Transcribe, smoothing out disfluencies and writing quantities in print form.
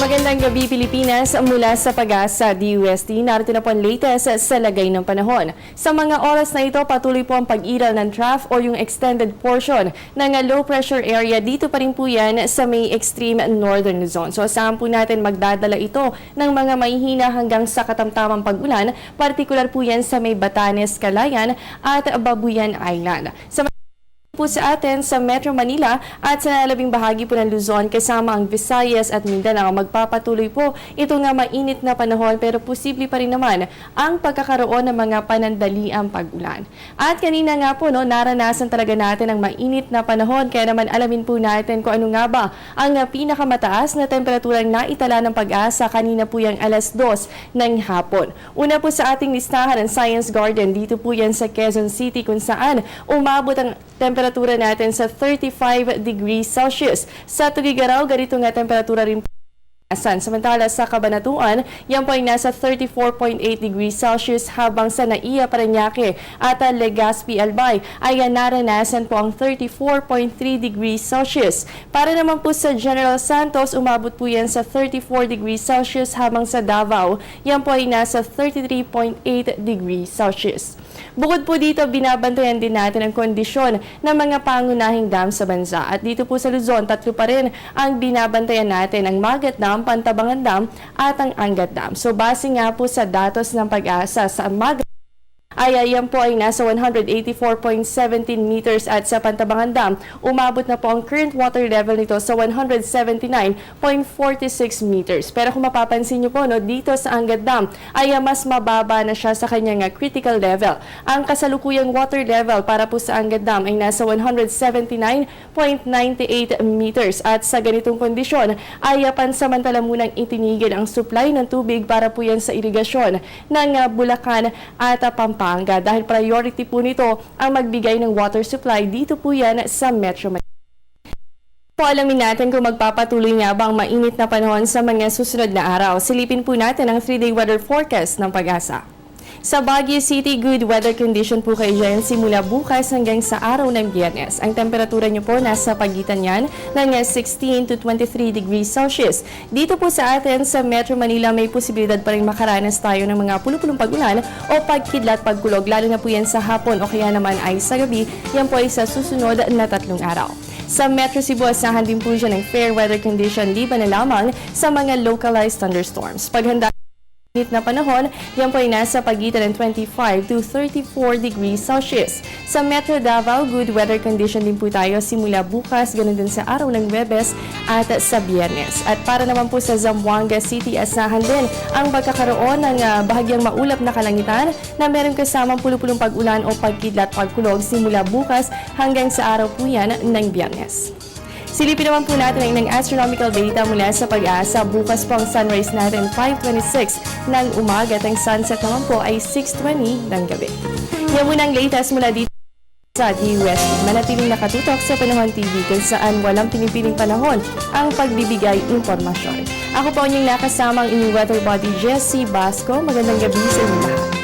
Magandang gabi Pilipinas, mula sa Pag-asa DUST. Narito na po ang latest sa lagay ng panahon. Sa mga oras na ito, patuloy po ang pag-iral ng trough o yung extended portion ng low pressure area. Dito pa rin po yan sa may extreme northern zone. So asahan po natin magdadala ito ng mga mahihina hanggang sa katamtamang pag-ulan. Partikular po yan sa may Batanes, Calayan at Babuyan Island. Po sa atin sa Metro Manila at sa nalalabing bahagi po ng Luzon kasama ang Visayas at Mindanao. Magpapatuloy po ito nga mainit na panahon pero posible pa rin naman ang pagkakaroon ng mga panandaliang pag-ulan. At kanina nga po naranasan talaga natin ang mainit na panahon kaya naman alamin po natin kung ano nga ba ang pinakamataas na temperaturang naitala ng Pag-asa kanina po yung alas 2 ng hapon. Una po sa ating listahan ang Science Garden. Dito po yan sa Quezon City kung saan umabot ang temperatura natin sa 35 degrees Celsius. Sa Tugigaraw, ganito nga temperatura rin po. Samantala sa Cabanatuan, yan po ay nasa 34.8 degrees Celsius habang sa Naiya, Parañaque at Legazpi, Albay ay naranasan po ang 34.3 degrees Celsius. Para naman po sa General Santos, umabot po yan sa 34 degrees Celsius habang sa Davao, yan po ay nasa 33.8 degrees Celsius. Bukod po dito, binabantayan din natin ang kondisyon ng mga pangunahing dam sa bansa. At dito po sa Luzon, tatlo pa rin ang binabantayan natin, ang Magat Dam, Pantabangan Dam at ang Angat Dam. So base nga po sa datos ng Pag-asa sa Magat ayan po ay nasa 184.17 meters at sa Pantabangan Dam, umabot na po ang current water level nito sa 179.46 meters. Pero kung mapapansin nyo po, dito sa Angat Dam ay mas mababa na siya sa kanyang critical level. Ang kasalukuyang water level para po sa Angat Dam ay nasa 179.98 meters at sa ganitong kondisyon ay pansamantala munang itinigil ang supply ng tubig para po yan sa irigasyon ng Bulacan at Pampanga. Dahil priority po nito ang magbigay ng water supply dito po yan sa Metro Manila. Alamin natin kung magpapatuloy nga ba ang mainit na panahon sa mga susunod na araw. Silipin po natin ang 3-day weather forecast ng Pag-asa. Sa Baguio City, good weather condition po kayo dyan simula bukas hanggang sa araw ng Biyernes. Ang temperatura nyo po nasa pagitan yan ng 16 to 23 degrees Celsius. Dito po sa atin sa Metro Manila may posibilidad pa rin makaranas tayo ng mga pulupulong pag-ulan o pagkidlat pagkulog, lalo na po yan sa hapon o kaya naman ay sa gabi. Yan po ay sa susunod na 3 araw. Sa Metro Cebu, asahan din po siya ng fair weather condition liban na lamang sa mga localized thunderstorms. Paghanda na panahon, yan po ay nasa pagitan ng 25 to 34 degrees Celsius. Sa Metro Davao, good weather condition din po tayo simula bukas, ganun din sa araw ng Huwebes at sa Biyernes. At para naman po sa Zamboanga City, asahan din ang pagkakaroon ng bahagyang maulap na kalangitan na meron kasamang pulupulong pag-ulan o pagkidlat pagkulog simula bukas hanggang sa araw po yan ng Biyernes. Silipin naman po natin ang astronomical data mula sa Pag-asa. Bukas po ang sunrise natin 5:26 ng umaga at ang sunset naman po ay 6:20 ng gabi. Yan muna ang latest mula dito sa DUST. Manatiling nakatutok sa Panahon TV kung saan walang pinipiling panahon ang pagbibigay impormasyon. Ako po ang inyong nakasamang inyong weather body, Jessie Basco. Magandang gabi sa inyo lahat.